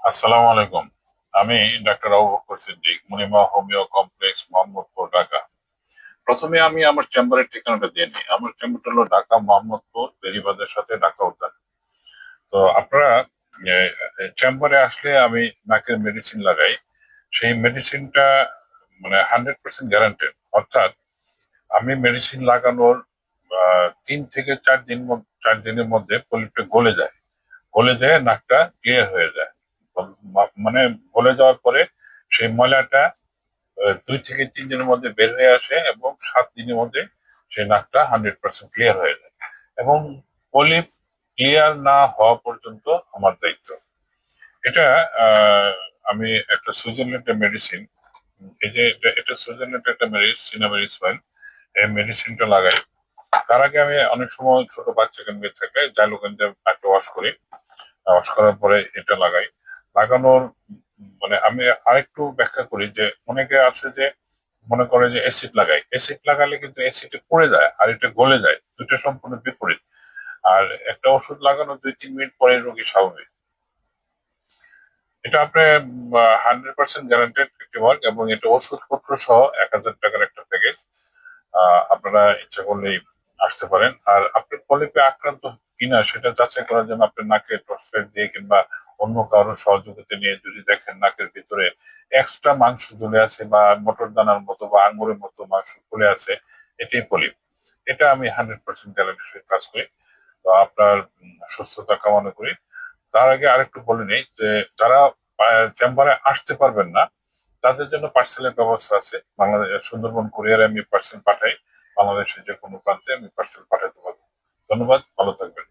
আসসালামু আলাইকুম। আমি doctor Abu Bakar Siddique, Munima homeo complex, Mohammadpur, Dhaka. প্রথমে আমি আমার চেম্বারের ঠিকানাটা দিয়ে নিই। আমার চেম্বারটা হলো ঢাকা মোহাম্মদপুর বেরিবাদের সাথে ঢাকা উদ্যান। তো আপনারা চেম্বারে আসলে আমি নাকের মেডিসিন লাগাই। সেই মেডিসিনটা মানে 100% গ্যারান্টেড। অর্থাৎ আমি মেডিসিন লাগানোর 3 থেকে 4 দিনের মধ্যে পলিপটা গলে যায়। গলে যেয়ে নাকটা ক্লিয়ার হয়ে যায়। মানে গলে যাওয়ার পরে সেই ময়লাটা 2 থেকে 3 দিনের মধ্যে বের হয়ে আসে এবং 7 দিনের মধ্যে সেই নাকটা 100% ক্লিয়ার হয়ে যায়। এবং পলিপ ক্লিয়ার না হওয়া পর্যন্ত আমার দায়িত্ব। এটা আহ, আমি একটা সুইজারল্যান্ডের মেডিসিন, এই যে এটা সুইজারল্যান্ডের একটা মেডিসিন, সিনামেরিস অয়েল। এই মেডিসিনটা লাগাই। তার আগে আমি অনেক সময় ছোট বাচ্চাকে নিয়ে থাকে জাইলোকেন একটা ওয়াশ করি। ওয়াশ করার পরে এটা লাগাই। লাগানোর মানে আমি আরেকটু ব্যাখ্যা করি যে অনেকে আছে যে মনে করে যে অ্যাসিড লাগাই, অ্যাসিড লাগালে কিন্তু অ্যাসিডে পড়ে যায় আর এটা গলে যায়, দুটো সম্পূর্ণ বিপরীত। আর একটা ওষুধ লাগানো 2-3 মিনিট পরে রোগী স্বাভাবিক। এটা আপনার 100% গ্যারান্টেড একটি মার্ক, এবং এটা ওষুধপত্র সহ 1,000 টাকার একটা প্যাকেজ। আপনারা ইচ্ছা করলেই আসতে পারেন। আর আপনি পলিপে আক্রান্ত কিনা সেটা যাচাই করার জন্য আপনার নাকে টর্চলাইট দিয়ে কিংবা অন্য কারোর সহযোগিতা নিয়ে যদি দেখেন নাকের ভিতরে এক্সট্রা মাংস ঝুলে আছে বা মটর দানার মতো বা আঙ্গুরের মতো মাংস ফুলে আছে, এটাই পলিপ। এটা আমি 100% গ্যারান্টির সহিত কাজ করি। তো আপনার সুস্থতা কামনা করি। তার আগে আরেকটু বলে নেই যে যারা চেম্বারে আসতে পারবেন না তাদের জন্য পার্সেলের ব্যবস্থা আছে। বাংলাদেশ সুন্দরবন কুরিয়ারে আমি পার্সেল পাঠাই। বাংলাদেশের যে কোনো প্রান্তে আমি পার্সেল পাঠাতে পারবো। ধন্যবাদ, ভালো থাকবেন।